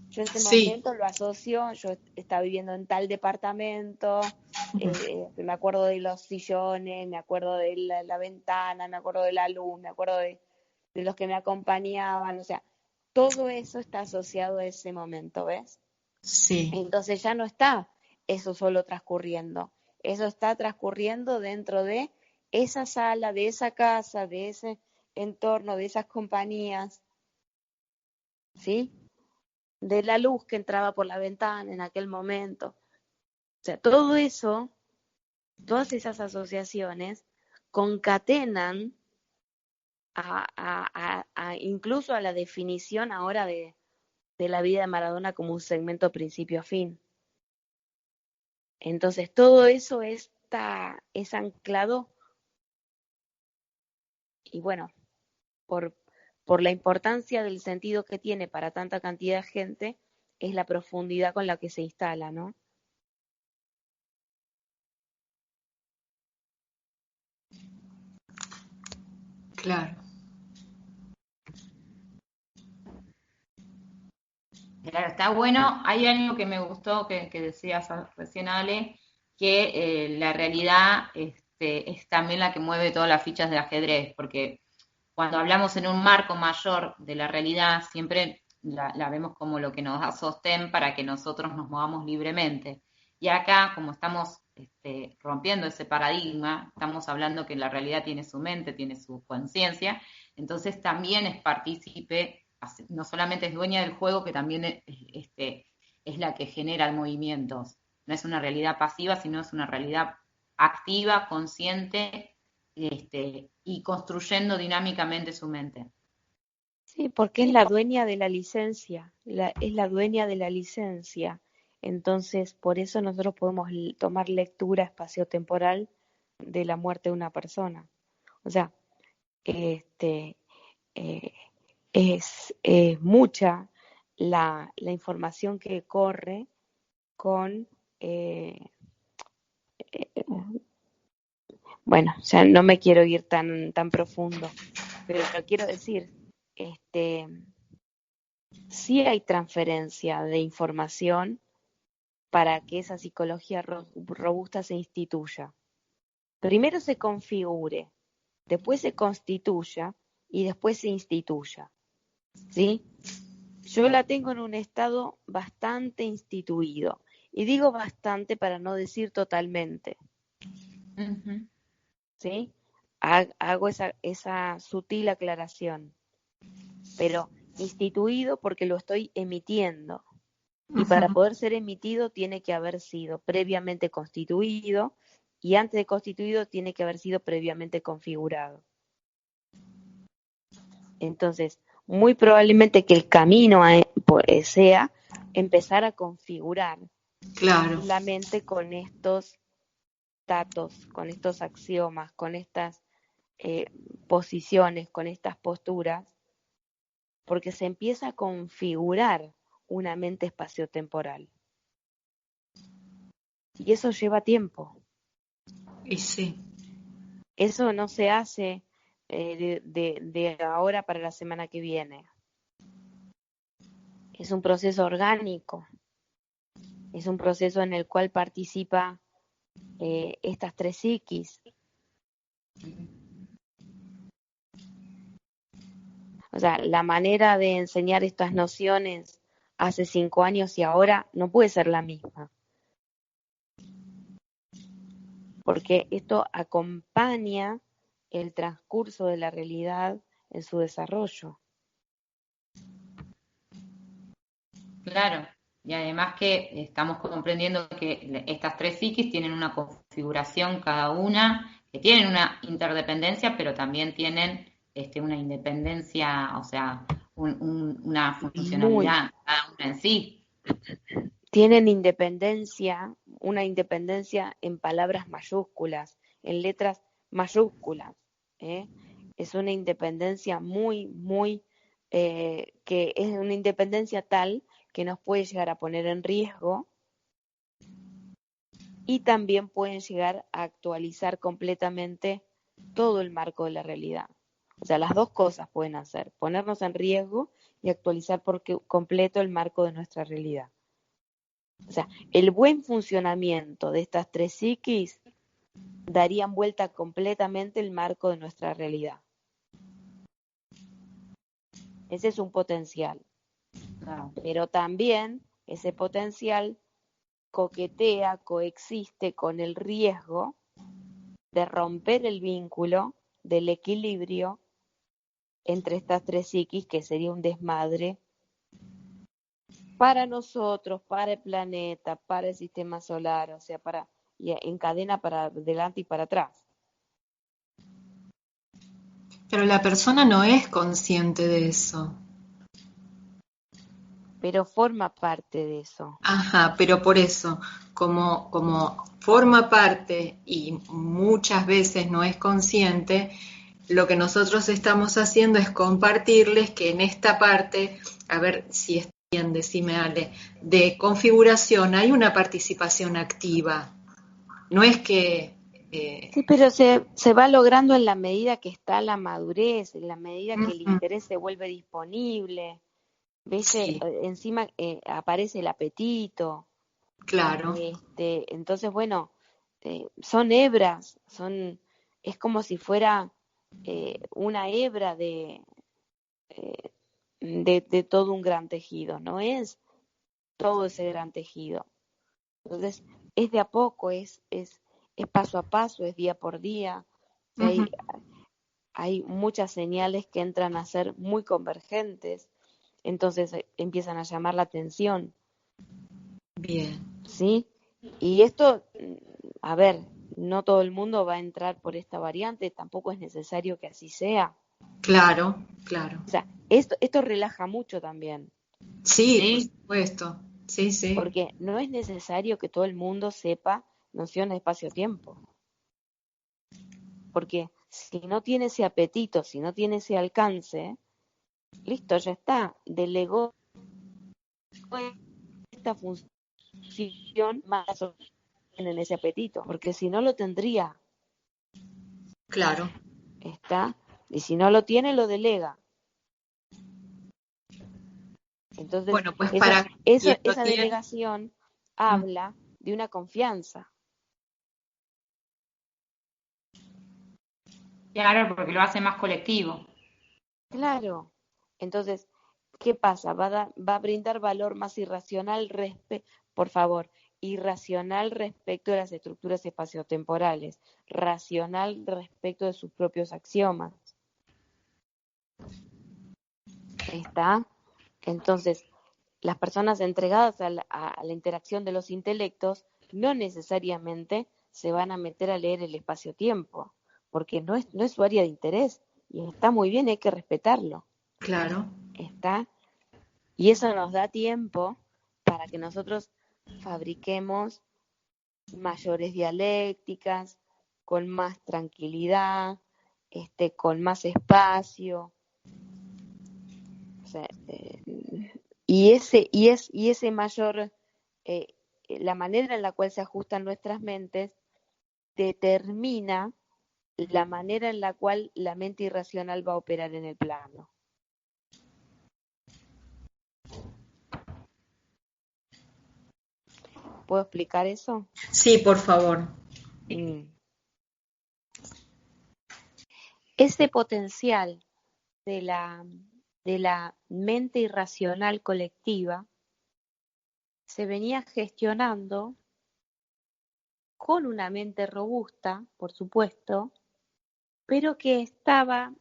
Yo ese sí, momento lo asocio, yo estaba viviendo en tal departamento, me acuerdo de los sillones, me acuerdo de la ventana, me acuerdo de la luz, me acuerdo de los que me acompañaban, o sea, todo eso está asociado a ese momento, ¿ves? sí, Entonces ya no está eso solo transcurriendo, eso está transcurriendo dentro de esa sala, de esa casa, de ese entorno, de esas compañías, ¿sí? De la luz que entraba por la ventana en aquel momento. O sea, todo eso, todas esas asociaciones concatenan incluso a la definición ahora de la vida de Maradona como un segmento principio a fin. Entonces, todo eso es anclado y bueno, por, por la importancia del sentido que tiene para tanta cantidad de gente, es la profundidad con la que se instala, ¿no? claro. Claro, está bueno. Hay algo que me gustó que decías recién, Ale, que la realidad es también la que mueve todas las fichas de ajedrez, porque cuando hablamos en un marco mayor de la realidad, siempre la vemos como lo que nos da sostén para que nosotros nos movamos libremente. Y acá, como estamos rompiendo ese paradigma, estamos hablando que la realidad tiene su mente, tiene su conciencia, entonces también es partícipe, no solamente es dueña del juego, que también es la que genera movimientos. No es una realidad pasiva, sino es una realidad activa, consciente, y construyendo dinámicamente su mente. Sí, porque es la dueña de la licencia, es la dueña de la licencia. Entonces, por eso nosotros podemos tomar lectura espaciotemporal de la muerte de una persona. O sea, este, eh, es mucha la información que corre con, eh, eh, bueno, o sea, no me quiero ir tan profundo, pero quiero decir, este, sí hay transferencia de información para que esa psicología robusta se instituya. Primero se configure, después se constituya y después se instituya. ¿Sí? Yo la tengo en un estado bastante instituido. Y digo bastante para no decir totalmente. Ujú. ¿Sí? Hago esa sutil aclaración. Pero instituido porque lo estoy emitiendo. Y para Ujú. poder ser emitido tiene que haber sido previamente constituido y antes de constituido tiene que haber sido previamente configurado. Entonces, muy probablemente que el camino sea empezar a configurar Claro, la mente con estos datos, con estos axiomas, con estas eh, posiciones, con estas posturas, porque se empieza a configurar una mente espaciotemporal. Y eso lleva tiempo. y sí, Eso no se hace de ahora para la semana que viene. Es un proceso orgánico, es un proceso en el cual participa estas tres psiquis, O sea, la manera de enseñar estas nociones hace 5 años y ahora no puede ser la misma, porque esto acompaña el transcurso de la realidad en su desarrollo. Claro, y además que estamos comprendiendo que estas tres psiquis tienen una configuración cada una, que tienen una interdependencia, pero también tienen una independencia, o sea, una Muy, funcionalidad cada una en sí. tienen independencia, una independencia en palabras mayúsculas, en letras mayúsculas, ¿eh? Es una independencia que es una independencia tal que nos puede llegar a poner en riesgo y también pueden llegar a actualizar completamente todo el marco de la realidad. O sea, las dos cosas pueden hacer, ponernos en riesgo y actualizar por completo el marco de nuestra realidad. O sea, el buen funcionamiento de estas tres psiquis darían vuelta completamente el marco de nuestra realidad. Ese es un potencial. Claro. Pero también ese potencial coquetea, coexiste con el riesgo de romper el vínculo del equilibrio entre estas tres psiquis, que sería un desmadre para nosotros, para el planeta, para el sistema solar, o sea, y en cadena para adelante y para atrás. Pero la persona no es consciente de eso. Pero forma parte de eso. Ajá, pero por eso, como forma parte y muchas veces no es consciente, lo que nosotros estamos haciendo es compartirles que en esta parte, a ver si está bien, decime Ale, de configuración hay una participación activa. No es que... Sí, pero se va logrando en la medida que está la madurez, en la medida que el ujú, interés se vuelve disponible, ¿viste? sí, Encima aparece el apetito. claro. Entonces, bueno, son hebras, es como si fuera una hebra eh, de todo un gran tejido, no es todo ese gran tejido. Entonces, es de a poco, es paso a paso, es día por día. O sea, Ujú, hay muchas señales que entran a ser muy convergentes, entonces empiezan a llamar la atención, bien, ¿sí? Y esto, a ver, no todo el mundo va a entrar por esta variante, tampoco es necesario que así sea. claro, claro. O sea, esto relaja mucho también, Sí, por ¿Sí? supuesto. Sí, sí, porque no es necesario que todo el mundo sepa nociones de espacio-tiempo, porque si no tiene ese apetito, si no tiene ese alcance, listo, ya está, delegó esta función más en ese apetito, porque si no lo tendría, claro. está, y si no lo tiene, lo delega. Entonces, Bueno, pues para quien lo esa tiene, delegación mm, habla de una confianza. Claro, porque lo hace más colectivo. Claro. Entonces, ¿qué pasa? Va a brindar valor más irracional, por favor, irracional respecto de las estructuras espaciotemporales, racional respecto de sus propios axiomas. ¿Está? Entonces, las personas entregadas a la interacción de los intelectos no necesariamente se van a meter a leer el espacio-tiempo, porque no es su área de interés y está muy bien, hay que respetarlo. claro. ¿Está? Y eso nos da tiempo para que nosotros fabriquemos mayores dialécticas, con más tranquilidad, con más espacio. O sea, y ese mayor, eh, la manera en la cual se ajustan nuestras mentes determina la manera en la cual la mente irracional va a operar en el plano. ¿Puedo explicar eso? Sí, por favor. Mm. ese potencial de la mente irracional colectiva se venía gestionando con una mente robusta, por supuesto, pero que estaba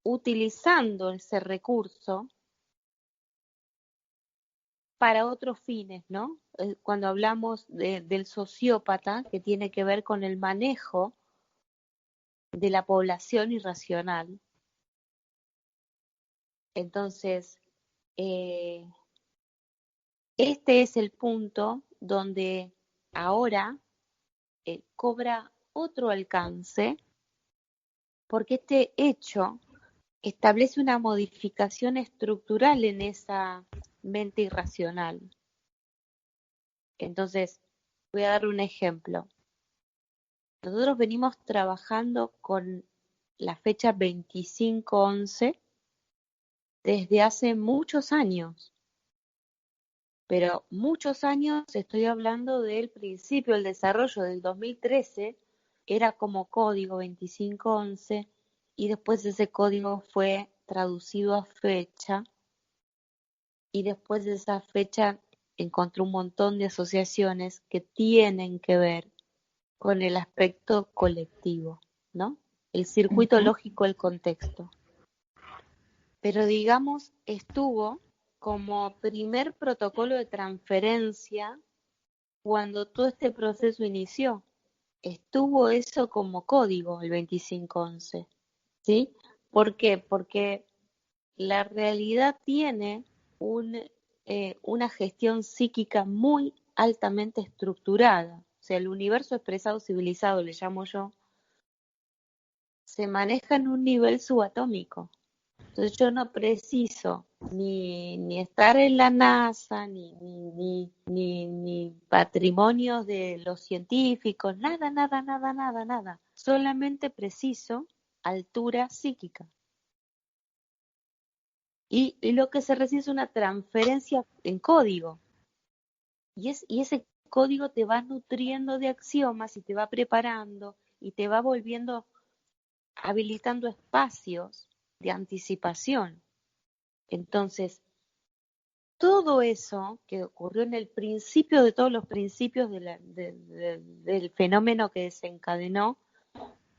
utilizando ese recurso para otros fines, ¿no? Cuando hablamos del sociópata, que tiene que ver con el manejo de la población irracional. Entonces, este es el punto donde ahora cobra otro alcance, porque este hecho establece una modificación estructural en esa mente irracional. Entonces, voy a dar un ejemplo. Nosotros venimos trabajando con la fecha 25/11 desde hace muchos años, pero muchos años, estoy hablando del principio del desarrollo del 2013, era como código 25/11 y después ese código fue traducido a fecha y después de esa fecha encontré un montón de asociaciones que tienen que ver con el aspecto colectivo, ¿no? El circuito lógico, el contexto. Pero digamos, estuvo como primer protocolo de transferencia cuando todo este proceso inició. Estuvo eso como código el 25/11, ¿sí? ¿Por qué? Porque la realidad tiene una gestión psíquica muy altamente estructurada. O sea, el universo expresado civilizado, le llamo yo, se maneja en un nivel subatómico. Entonces yo no preciso ni estar en la NASA, ni patrimonios de los científicos, nada. Solamente preciso altura psíquica. Y lo que se recibe es una transferencia en código. Y ese código te va nutriendo de axiomas y te va preparando y te va volviendo, habilitando espacios de anticipación. Entonces, todo eso que ocurrió en el principio de todos los principios del fenómeno que desencadenó